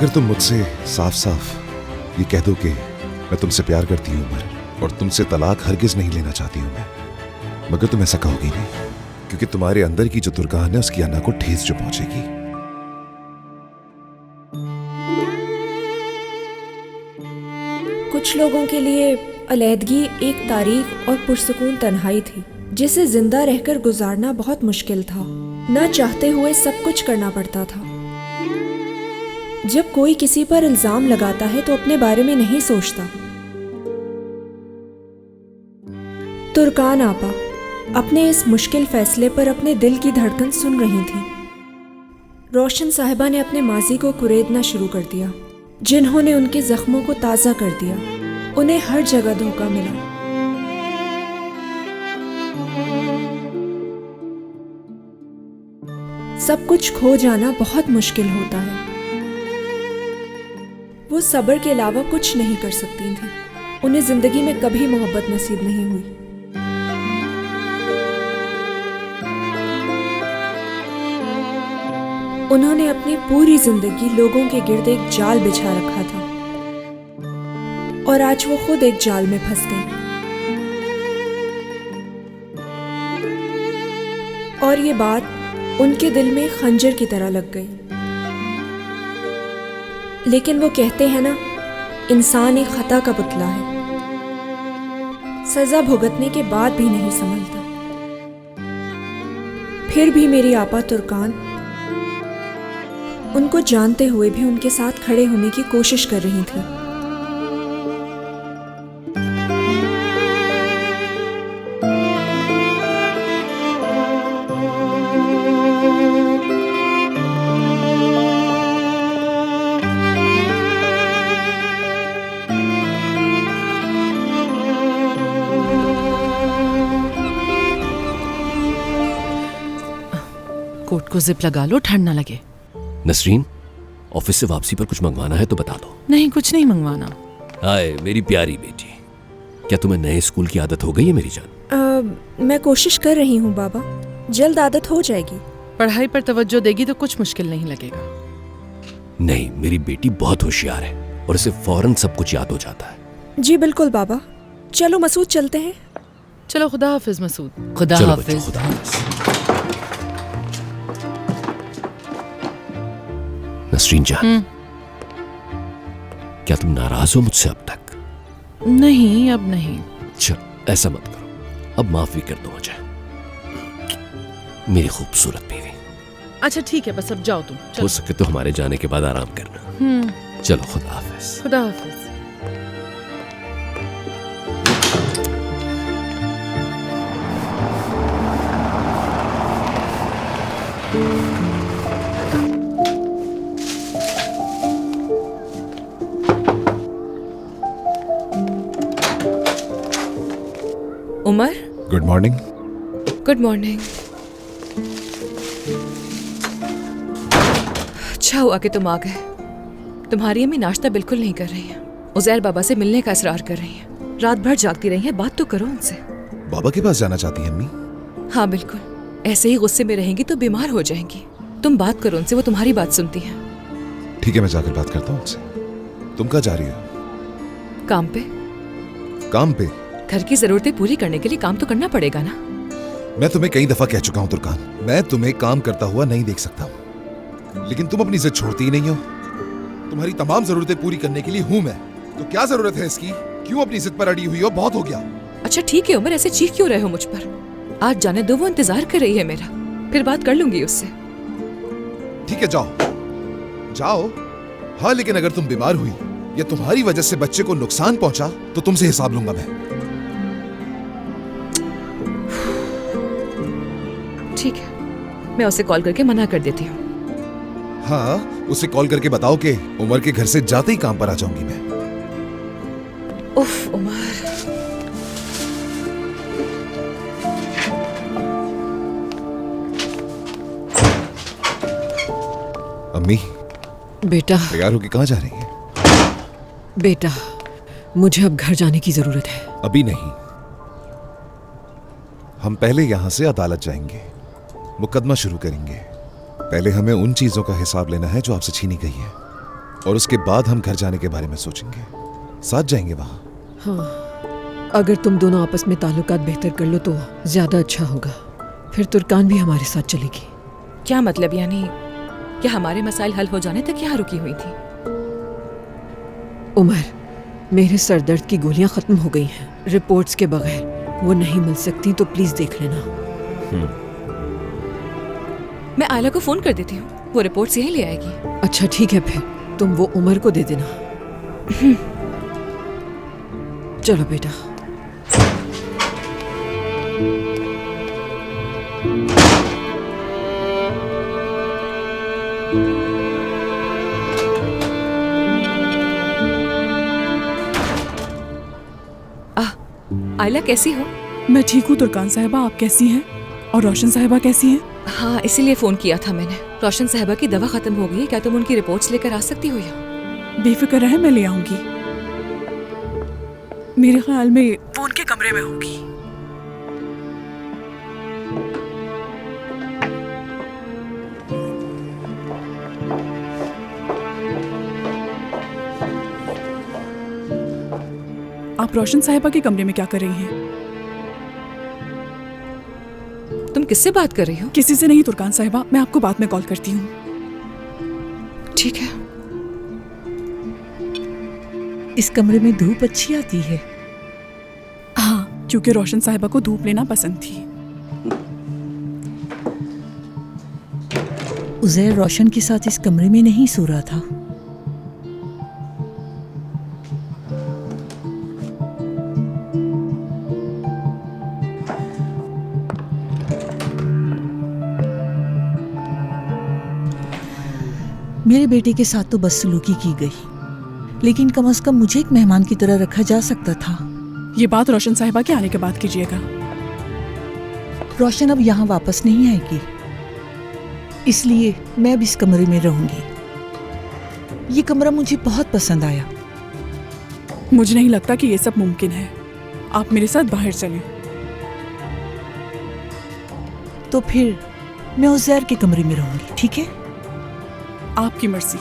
अगर तुम मुझसे साफ साफ ये कह दो कि मैं तुमसे प्यार करती हूँ उमर, और तुमसे तलाक हरगिज नहीं लेना चाहती हूँ मैं, मगर तुम ऐसा कहोगी नहीं, क्योंकि तुम्हारे अंदर की जो तुर्कान है उसकी अन्ना को ठेस जो पहुंचेगी। कुछ लोगों के लिए अलैदगी एक तारीख और पुरसुकून तन्हाई थी, जिसे जिंदा रहकर गुजारना बहुत मुश्किल था। ना चाहते हुए सब कुछ करना पड़ता था। जब कोई किसी पर इल्जाम लगाता है तो अपने बारे में नहीं सोचता। तुर्कान आपा अपने इस मुश्किल फैसले पर अपने दिल की धड़कन सुन रही थी। रोशन साहिबा ने अपने माजी को कुरेदना शुरू कर दिया, जिन्होंने उनके जख्मों को ताज़ा कर दिया। उन्हें हर जगह धोखा मिला। सब कुछ खो जाना बहुत मुश्किल होता है। वो सब्र के अलावा कुछ नहीं कर सकती थी। उन्हें जिंदगी में कभी मोहब्बत नसीब नहीं हुई। उन्होंने अपनी पूरी जिंदगी लोगों के गिर्द एक जाल बिछा रखा था, और आज वो खुद एक जाल में फंस गई। और ये बात उनके दिल में खंजर की तरह लग गई। लेकिन वो कहते हैं ना, इंसान एक खता का पुतला है, सजा भुगतने के बाद भी नहीं संभलता। फिर भी मेरी आपा तुर्कान उनको जानते हुए भी उनके साथ खड़े होने की कोशिश कर रही थी। कोट को जिप लगा लो, ठंड ना लगे। नसरीन, ऑफिस से वापसी पर कुछ मंगवाना है तो बता दो। नहीं, कुछ नहीं मंगवाना। हाय मेरी प्यारी बेटी, क्या तुम्हें नए स्कूल की आदत हो गई है मेरी जान? मैं कोशिश कर रही हूँ बाबा, जल्द आदत हो जाएगी। पढ़ाई पर तवज्जो देगी तो कुछ मुश्किल नहीं लगेगा। नहीं, मेरी बेटी बहुत होशियार है और इसे फौरन सब कुछ याद हो जाता है। जी बिल्कुल बाबा। चलो मसूद चलते हैं। चलो, खुदा हाफिज मसूद। खुदा चलो हाफिज। बच्चों, खुदा हाफिज। नसरीन जान, क्या तुम नाराज हो मुझसे अब तक? नहीं, अब नहीं। चल ऐसा मत करो, अब माफ भी कर दो मुझे, मेरी खूबसूरत बीवी। अच्छा ठीक है, बस अब जाओ तुम। हो सके तो हमारे जाने के बाद आराम करना। चलो खुदा हाफिज। खुदा हाफिज। Umar, good morning. Good morning. अच्छा हुआ कि तुम आ गए। तुम्हारी अम्मी नाश्ता बिल्कुल नहीं कर रही है। उज़ैर बाबा से मिलने का इसरार कर रही है। रात भर जागती रही है। बात तो करो उनसे। बाबा के पास जाना चाहती है अम्मी? हाँ बिल्कुल, ऐसे ही गुस्से में रहेंगी तो बीमार हो जाएंगी। तुम बात करो उनसे, वो तुम्हारी बात सुनती है। ठीक है, मैं जाकर बात करता हूँ उनसे। तुम कहाँ जा रही हो? काम पे। काम पे? घर की जरूरतें पूरी करने के लिए काम तो करना पड़ेगा ना। मैं तुम्हें कई दफा कह चुका हूँ तुर्कान, मैं तुम्हें काम करता हुआ नहीं देख सकता हूँ, लेकिन तुम अपनी जिद छोड़ती ही नहीं हो। तुम्हारी तमाम जरूरतें पूरी करने के लिए हूँ मैं, तो क्या जरूरत है इसकी? क्यों अपनी जिद पर अड़ी हुई हो? बहुत हो गया। अच्छा ठीक है उमर, ऐसे चीख क्यों रहे हो मुझ पर? आज जाने दो, वो इंतजार कर रही है मेरा, फिर बात कर लूंगी उससे। ठीक है, जाओ जाओ। हाँ, लेकिन अगर तुम बीमार हुई या तुम्हारी वजह से बच्चे को नुकसान पहुंचा तो तुमसे हिसाब लूंगा मैं। ठीक है, मैं उसे कॉल करके मना कर देती हूँ। हाँ, उसे कॉल करके बताओ कि उमर के घर से जाते ही काम पर आ जाऊंगी मैं। उफ उमर। अम्मी, बेटा। तैयार होके कहाँ जा रही है? बेटा, मुझे अब घर जाने की जरूरत है। अभी नहीं, हम पहले यहां से अदालत जाएंगे, मुकदमा शुरू करेंगे। पहले हमें उन चीजों का हिसाब लेना है जो आपसे छीनी गई है। और उसके बाद हम घर जाने के बारे में सोचेंगे, साथ जाएंगे वहां। हाँ, अगर तुम दोनों आपस में ताल्लुकात बेहतर कर लो तो ज्यादा अच्छा होगा। फिर तुर्कान भी हमारे साथ चलेगी। क्या मतलब, यानी क्या हमारे मसाइल हल हो जाने तक यहाँ रुकी हुई थी? उमर, मेरे सर दर्द की गोलियां खत्म हो गई हैं। रिपोर्ट्स के बगैर वो नहीं मिल सकती, तो प्लीज देख लेना। मैं आयला को फोन कर देती हूँ, वो रिपोर्ट्स यहीं ले आएगी। अच्छा ठीक है, फिर तुम वो उमर को दे देना। चलो बेटा। आयला कैसी हो? मैं ठीक हूँ तुर्कान साहिबा, आप कैसी हैं? और रोशन साहिबा कैसी हैं? हाँ, इसीलिए फोन किया था मैंने। रोशन साहिबा की दवा खत्म हो गई है, क्या तुम उनकी रिपोर्ट्स लेकर आ सकती हो यहाँ? बेफिक्र रहे, मैं ले आऊंगी। मेरे ख्याल में वो उनके कमरे में होगी। आप रोशन साहिबा के कमरे में क्या कर रही हैं? तुम किससे बात कर रही हो? किसी से नहीं तुर्कान साहिबा, मैं आपको बाद में कॉल करती हूँ। ठीक है। इस कमरे में धूप अच्छी आती है। हाँ, क्योंकि रोशन साहिबा को धूप लेना पसंद थी। उज़ैर रोशन के साथ इस कमरे में नहीं सो रहा था। मेरे बेटे के साथ तो बदसलूकी की गई, लेकिन कम से कम मुझे एक मेहमान की तरह रखा जा सकता था। ये बात रोशन साहिबा के आने के बाद कीजिएगा। रोशन अब यहाँ वापस नहीं आएगी, इसलिए मैं अब इस कमरे में रहूंगी। ये कमरा मुझे बहुत पसंद आया। मुझे नहीं लगता कि ये सब मुमकिन है। आप मेरे साथ बाहर चलें। तो फिर मैं उज़ैर के कमरे में रहूंगी, ठीक है? आपकी मर्जी।